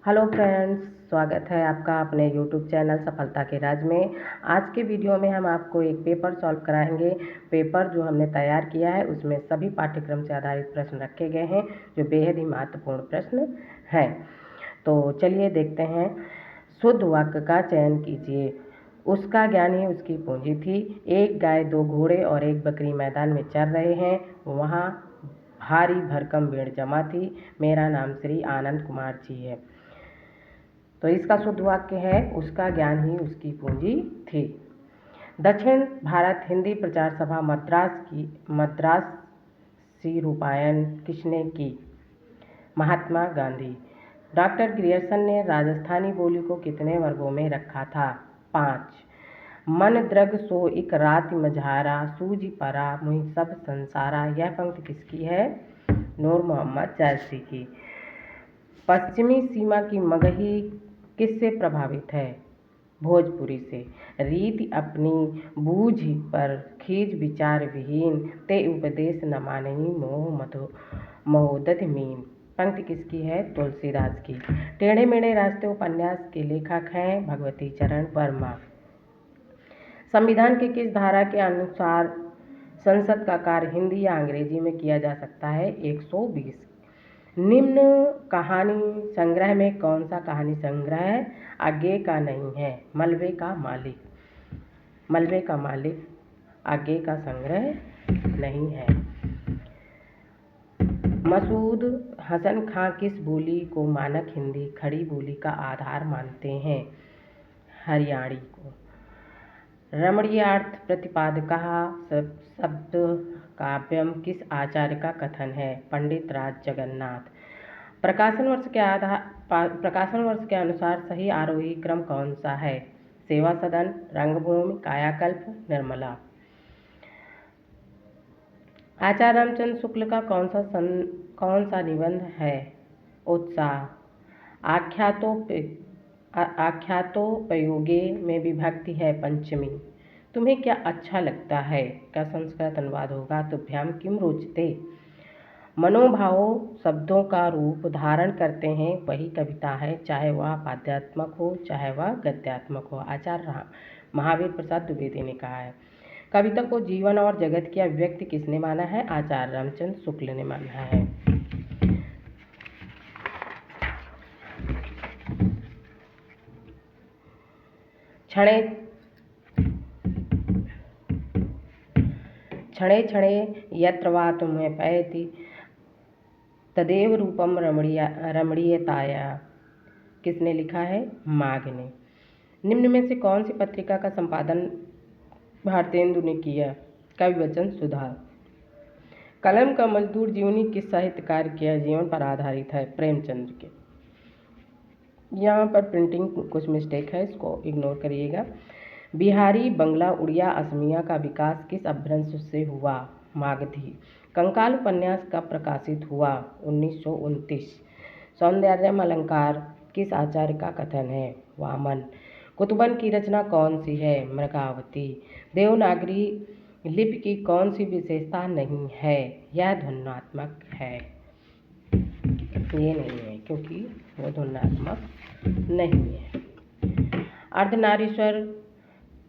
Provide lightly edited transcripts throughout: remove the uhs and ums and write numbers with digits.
Hello friends, स्वागत है आपका अपने यूट्यूब चैनल सफलता के राज में। आज के वीडियो में हम आपको एक पेपर सॉल्व कराएंगे। पेपर जो हमने तैयार किया है उसमें सभी पाठ्यक्रम से आधारित प्रश्न रखे गए हैं जो बेहद ही महत्वपूर्ण प्रश्न हैं। तो चलिए देखते हैं। शुद्ध वाक्य का चयन कीजिए। उसका ज्ञान ही उसकी पूंजी थी। एक गाय, दो घोड़े और एक बकरी मैदान में चर रहे हैं। वहाँ भारी भरकम भीड़ जमा थी। मेरा नाम श्री आनंद कुमार जी है। तो इसका शुद्ध वाक्य है, उसका ज्ञान ही उसकी पूंजी थी। दक्षिण भारत हिंदी प्रचार सभा मद्रास सी रूपायन किसने की? महात्मा गांधी। डॉक्टर ग्रियर्सन ने राजस्थानी बोली को कितने वर्गों में रखा था? 5। मन द्रग सो इक रात मझारा, सूझ परा मुहि सब संसारा। यह पंक्ति किसकी है? नूर मोहम्मद जायसी की। पश्चिमी सीमा की मगही किससे प्रभावित है? भोजपुरी से। रीति अपनी बूझ पर खींच विचार विहीन, ते उपदेश न मानही मोह महोदध मीन। पंक्ति किसकी है? तुलसीदास की। टेढ़े मेढ़े रास्ते उपन्यास के लेखक हैं भगवती चरण वर्मा। संविधान के किस धारा के अनुसार संसद का कार्य हिंदी या अंग्रेजी में किया जा सकता है? 120। निम्न कहानी संग्रह में कौन सा कहानी संग्रह आगे का नहीं है? मलबे का मालिक। मलबे का मालिक आगे का संग्रह नहीं है। मसूद हसन खां किस बोली को मानक हिंदी खड़ी बोली का आधार मानते हैं? हरियाणी को। रमणीयार्थ प्रतिपादकः शब्द काव्यम किस आचार्य का कथन है? पंडित राज जगन्नाथ। प्रकाशन वर्ष के अनुसार सही आरोही क्रम कौन सा है? सेवा सदन, रंगभूमि, कायाकल्प, निर्मला। आचार्य रामचंद्र शुक्ल का कौन सा निबंध है? उत्साह। आख्यातोपयोगे में विभक्ति है पंचमी। तुम्हें क्या अच्छा लगता है? का संस्कृत अनुवाद होगा तुभ्याम किम रोचते। मनोभाव शब्दों का रूप धारण करते हैं वही कविता है, चाहे वह पद्यात्मक हो चाहे वह गद्यात्मक हो। आचार्य महावीर प्रसाद द्विवेदी ने कहा है। कविता को जीवन और जगत की अभिव्यक्ति किसने माना है? आचार्य रामचंद्र शुक्ल ने माना है। क्षणे क्षणे यत्र वा तुम्हें पयति तदेव रूपम रमणीयताया। किसने लिखा है? माघ ने। निम्न में से कौन सी पत्रिका का संपादन भारतेंदु ने किया? कवि वचन सुधार। कलम का मजदूर जीवनी किस साहित्यकार के जीवन पर आधारित है? प्रेमचंद्र के। यहाँ पर प्रिंटिंग कुछ मिस्टेक है, इसको इग्नोर करिएगा। बिहारी, बंगला, उड़िया, असमिया का विकास किस अपभ्रंश से हुआ? मागधी। कंकाल उपन्यास कब प्रकाशित हुआ? 1929। सौंदर्यम अलंकार किस आचार्य का कथन है? वामन। कुतुबन की रचना कौन सी है? मृगावती। देवनागरी लिपि की कौन सी विशेषता नहीं है? यह ध्वन्यात्मक है। ये नहीं है क्योंकि वो ध्वन्यात्मक नहीं है। अर्धनारीश्वर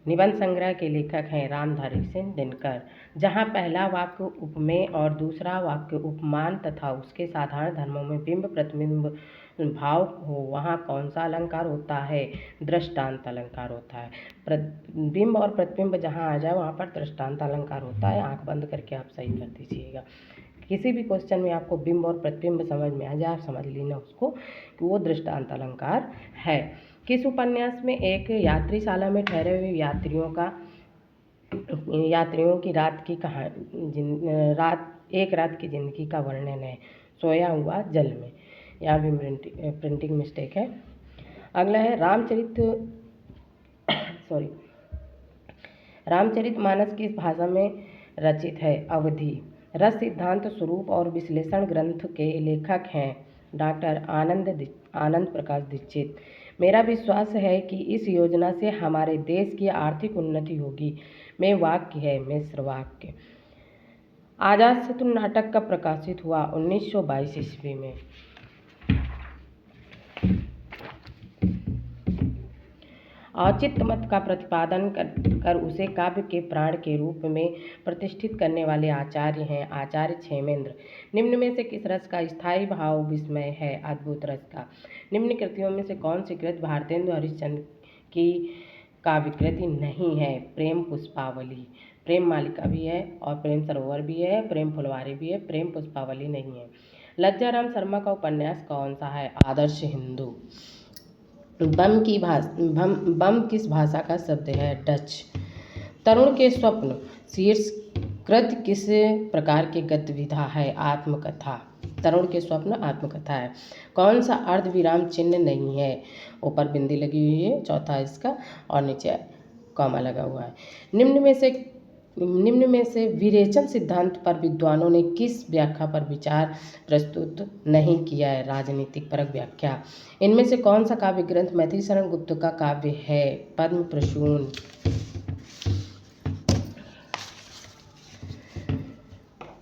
निबंध संग्रह के लेखक हैं रामधारी सिंह दिनकर। जहाँ पहला वाक्य उपमेय और दूसरा वाक्य उपमान तथा उसके साधारण धर्मों में बिंब प्रतिबिंब भाव हो, वहाँ कौन सा अलंकार होता है? दृष्टांत अलंकार होता है। बिंब और प्रतिबिंब जहाँ आ जाए वहाँ पर दृष्टांत अलंकार होता है। आंख बंद करके आप सही कर दीजिएगा। किसी भी क्वेश्चन में आपको बिंब और प्रतिबिंब समझ में आ जाए, आप समझ लेना उसको कि वो दृष्टांत अलंकार है। किस उपन्यास में एक यात्रीशाला में ठहरे हुए यात्रियों की एक रात की जिंदगी का वर्णन है? सोया हुआ जल में। यहाँ भी प्रिंटिंग मिस्टेक है। अगला है रामचरितमानस किस भाषा में रचित है? अवधी। रस सिद्धांत स्वरूप और विश्लेषण ग्रंथ के लेखक हैं डॉक्टर आनंद प्रकाश दीक्षित। मेरा विश्वास है कि इस योजना से हमारे देश की आर्थिक उन्नति होगी। में वाक्य है मिश्र वाक्य। आजाद शत्रु नाटक कब प्रकाशित हुआ? 1922 ईस्वी में। औचित्य मत का प्रतिपादन कर उसे काव्य के प्राण के रूप में प्रतिष्ठित करने वाले आचार्य हैं आचार्य क्षेमेंद्र। निम्न में से किस रस का स्थायी भाव विस्मय है? अद्भुत रस का। निम्न कृतियों में से कौन सी कृति भारतेंदु हरिश्चंद्र की काव्य कृति नहीं है? प्रेम पुष्पावली। प्रेम मालिका भी है और प्रेम सरोवर भी है, प्रेम फुलवारी भी है, प्रेम पुष्पावली नहीं है। लज्जाराम शर्मा का उपन्यास कौन सा है? आदर्श हिंदू। बम किस भाषा का शब्द है? डच। तरुण के स्वप्न शीर्ष कृत किस प्रकार की गद्यविधा है? आत्मकथा। तरुण के स्वप्न आत्मकथा है। कौन सा अर्धविराम चिन्ह नहीं है? ऊपर बिंदी लगी हुई है चौथा इसका और नीचे कॉमा लगा हुआ है। निम्न में से विरेचन सिद्धांत पर विद्वानों ने किस व्याख्या पर विचार प्रस्तुत नहीं किया है? राजनीतिक परक व्याख्या। इनमें से कौन सा काव्य ग्रंथ मैथिली शरण गुप्त का काव्य है? पद्म प्रसून।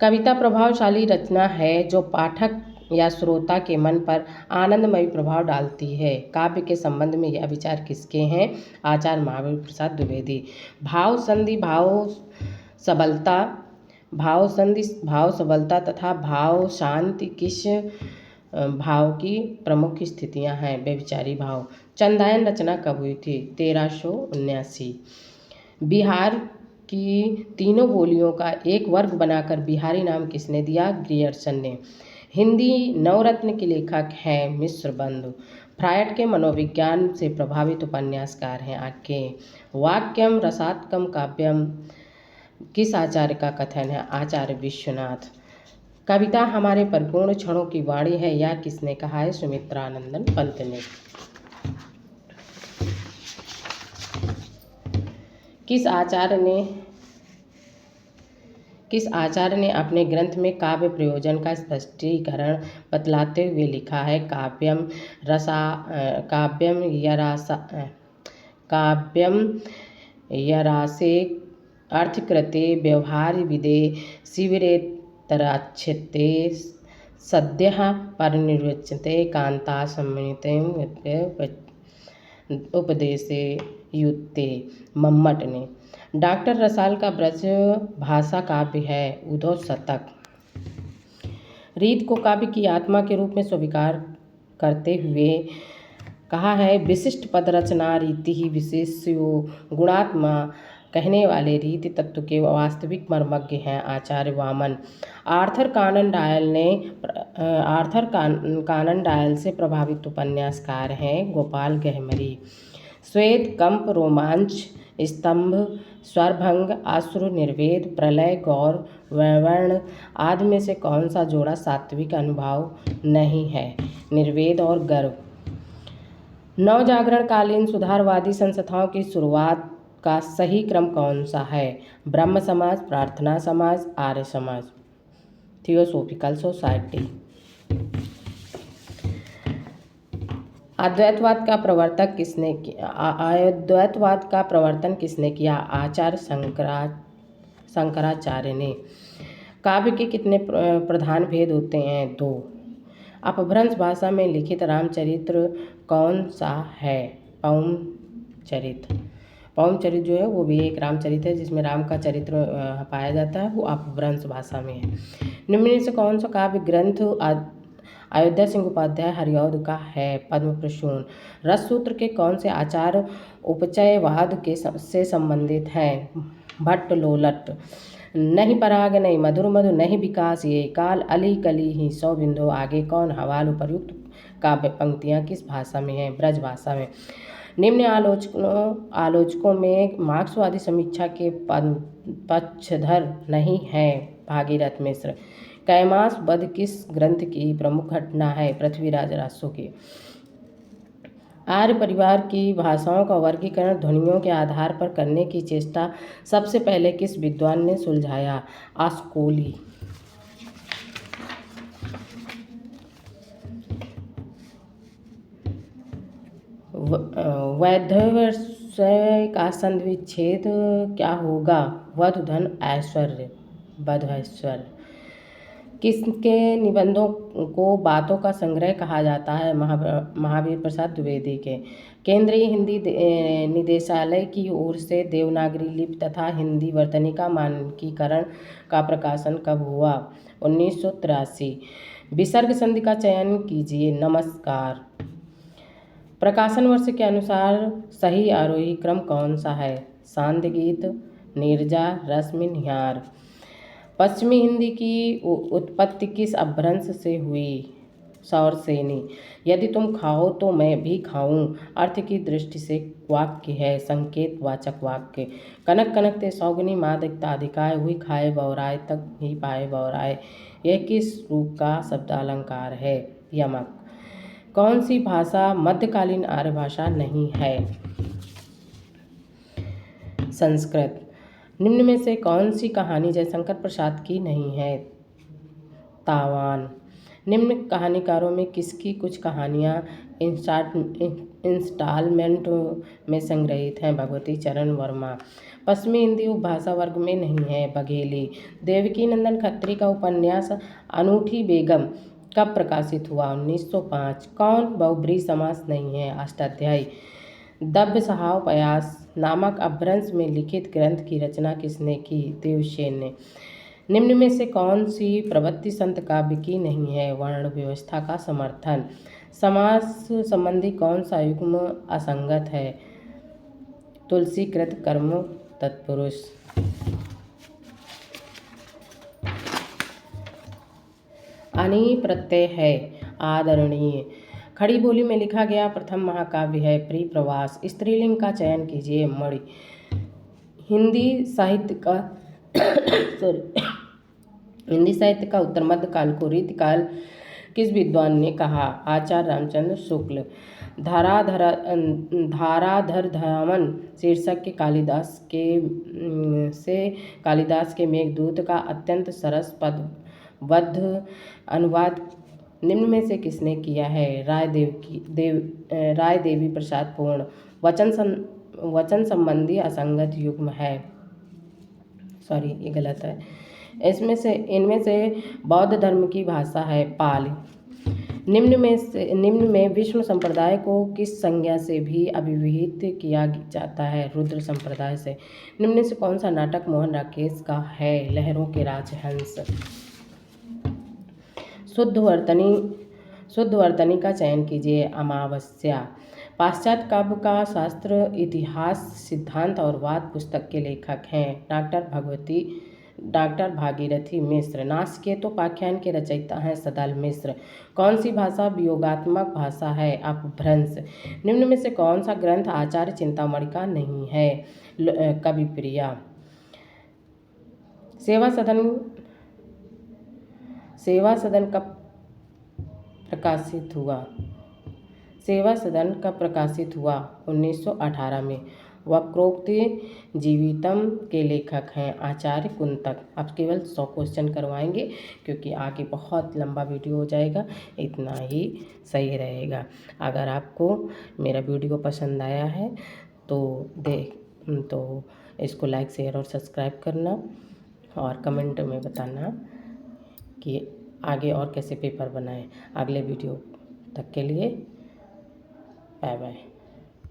कविता प्रभावशाली रचना है जो पाठक या श्रोता के मन पर आनंदमयी प्रभाव डालती है। काव्य के संबंध में यह विचार किसके हैं? आचार्य महावीर प्रसाद द्विवेदी। भाव संधि भाव सबलता तथा भाव शांति किस भाव की प्रमुख स्थितियां हैं? व्यभिचारी भाव। चंदायन रचना कब हुई थी? 1379। बिहार की तीनों बोलियों का एक वर्ग बनाकर बिहारी नाम किसने दिया? ग्रियर्सन ने। हिंदी नवरत्न के लेखक हैं मिश्र बंधु। फ्रायड के मनोविज्ञान से प्रभावित उपन्यासकार हैं आके। वाक्यम रसात्मकम काव्यम किस आचार्य का कथन है? आचार्य विश्वनाथ। कविता हमारे परिपूर्ण क्षणों की वाणी है या किसने कहा है? सुमित्रानंदन पंत ने। किस आचार्य ने अपने ग्रंथ में काव्य प्रयोजन का स्पष्टीकरण बतलाते हुए लिखा है? काव्यम यरासे अर्थकृते व्यवहार विदे शिविरेतराच्छते सद्यः परिनिर्वचते कांता सम्मिलिते उपदेशे युक्ते। मम्मट ने। डॉक्टर रसाल का ब्रज भाषा काव्य है उद्धव शतक। रीत को काव्य की आत्मा के रूप में स्वीकार करते हुए कहा है विशिष्ट पद रचना रीति ही विशेष्यो गुणात्मा कहने वाले रीति तत्व के वास्तविक मर्मज्ञ हैं आचार्य वामन। आर्थर कानन डायल से प्रभावित उपन्यासकार हैं गोपाल गहमरी। श्वेत कंप रोमांच स्तंभ स्वरभंग आश्रु निर्वेद प्रलय गौर वैवर्ण आदि में से कौन सा जोड़ा सात्विक अनुभाव नहीं है? निर्वेद और गर्व। नवजागरणकालीन सुधारवादी संस्थाओं की शुरुआत का सही क्रम कौन सा है? ब्रह्म समाज, प्रार्थना समाज, आर्य समाज। Theosophical society. अद्वैतवाद का प्रवर्तन किसने किया? आचार्य शंकराचार्य ने। काव्य के कितने प्रधान भेद होते हैं? 2। अपभ्रंश भाषा में लिखित रामचरित्र कौन सा है? पौमचरित्र जो है वो भी एक रामचरित्र है जिसमें राम का चरित्र पाया जाता है, वो अपभ्रंश भाषा में है। निम्न में से कौन सा काव्य ग्रंथ अयोध्या सिंह उपाध्याय हरिऔध का है? पद्म प्रसून। रस सूत्र के कौन से आचार उपचयवाद से संबंधित हैं? भट्ट लोलट। नहीं पराग नहीं मधुर मधु नहीं विकास ये काल अली कली ही 100 बिंदु आगे कौन हवाल उपर्युक्त काव्य पंक्तियाँ किस भाषा में हैं? ब्रज भाषा में। निम्न आलोचकों में मार्क्सवादी समीक्षा के पक्षधर नहीं है भागीरथ मिश्र। कैमास वध किस ग्रंथ की प्रमुख घटना है? पृथ्वीराज रासो की। आर्य परिवार की भाषाओं का वर्गीकरण ध्वनियों के आधार पर करने की चेष्टा सबसे पहले किस विद्वान ने सुलझाया? आस्कोली। वैधवैश्वर्य का संधिविच्छेद क्या होगा? वधु धन ऐश्वर्य। किसके निबंधों को बातों का संग्रह कहा जाता है? महावीर प्रसाद द्विवेदी के। केंद्रीय हिंदी निदेशालय की ओर से देवनागरी लिपि तथा हिंदी वर्तनी मानकीकरण का प्रकाशन कब हुआ? 1983। विसर्ग संधि का चयन कीजिए। नमस्कार। प्रकाशन वर्ष के अनुसार सही आरोही क्रम कौन सा है? सांध्य गीत, नीरजा, रश्मि, निहार। पश्चिमी हिंदी की उत्पत्ति किस अपभ्रंश से हुई? सौरसेनी। यदि तुम खाओ तो मैं भी खाऊं अर्थ की दृष्टि से वाक्य है, संकेत वाचक वाक्य। कनक कनकते सौगनी मादकता अधिकाय, हुई खाए बौराए तक ही पाए बौराए, यह किस रूप का शब्दालंकार है? यमक। कौन सी भाषा मध्यकालीन आर्य भाषा नहीं है? संस्कृत। निम्न में से कौन सी कहानी जयशंकर प्रसाद की नहीं है? तावान। निम्न कहानीकारों में किसकी कुछ कहानियाँ इंस्टॉलमेंट में संग्रहित हैं? भगवती चरण वर्मा। पश्चिमी हिंदी उपभाषा वर्ग में नहीं है? बघेली। देवकी नंदन खत्री का उपन्यास अनूठी बेगम कब प्रकाशित हुआ? 1905। कौन बहुब्रीहि समास नहीं है? अष्टाध्यायी। दव्य सहाव प्रयास नामक अपभ्रंश में लिखित ग्रंथ की रचना किसने की? देवसेन ने। निम्न में से कौन सी प्रवृत्ति संत काव्य की नहीं है? वर्ण व्यवस्था का समर्थन। समास संबंधी कौन सा युग्म असंगत है? तुलसीकृत कर्म तत्पुरुष। अनी प्रत्यय है? आदरणीय। खड़ी बोली में लिखा गया प्रथम महाकाव्य है प्रिप्रवास। स्त्रीलिंग का चयन कीजिए। मणि। हिंदी साहित्य का उत्तर मध्य काल को रीतिकाल किस विद्वान ने कहा? आचार्य रामचंद्र शुक्ल। धाराधरधामन शीर्षक के कालिदास के मेघदूत का अत्यंत सरस पदबद्ध अनुवाद निम्न में से किसने किया है? राय देवी प्रसाद पूर्ण। वचन संबंधी असंगत युग्म है, सॉरी ये गलत है। इनमें से बौद्ध धर्म की भाषा है पाली। निम्न में विष्णु संप्रदाय को किस संज्ञा से भी अभिहित किया जाता है? रुद्र संप्रदाय से। निम्न से कौन सा नाटक मोहन राकेश का है? लहरों के राजहंस। शुद्ध वर्तनी का चयन कीजिए। अमावस्या। पाश्चात्य काव्य का शास्त्र इतिहास सिद्धांत और वाद पुस्तक के लेखक हैं डॉक्टर भागीरथी मिश्र। नासिकेतोपाख्यान के रचयिता हैं सदल मिश्र। कौन सी भाषा वियोगात्मक भाषा है? अपभ्रंश। निम्न में से कौन सा ग्रंथ आचार्य चिंतामणि का नहीं है? कविप्रिया। सेवा सदन कब प्रकाशित हुआ? 1918 में। वक्रोक्ति जीवितम के लेखक हैं आचार्य कुंतक। अब केवल 100 क्वेश्चन करवाएंगे क्योंकि आगे बहुत लंबा वीडियो हो जाएगा, इतना ही सही रहेगा। अगर आपको मेरा वीडियो पसंद आया है तो इसको लाइक शेयर और सब्सक्राइब करना और कमेंट में बताना कि आगे और कैसे पेपर बनाएं। अगले वीडियो तक के लिए बाय बाय।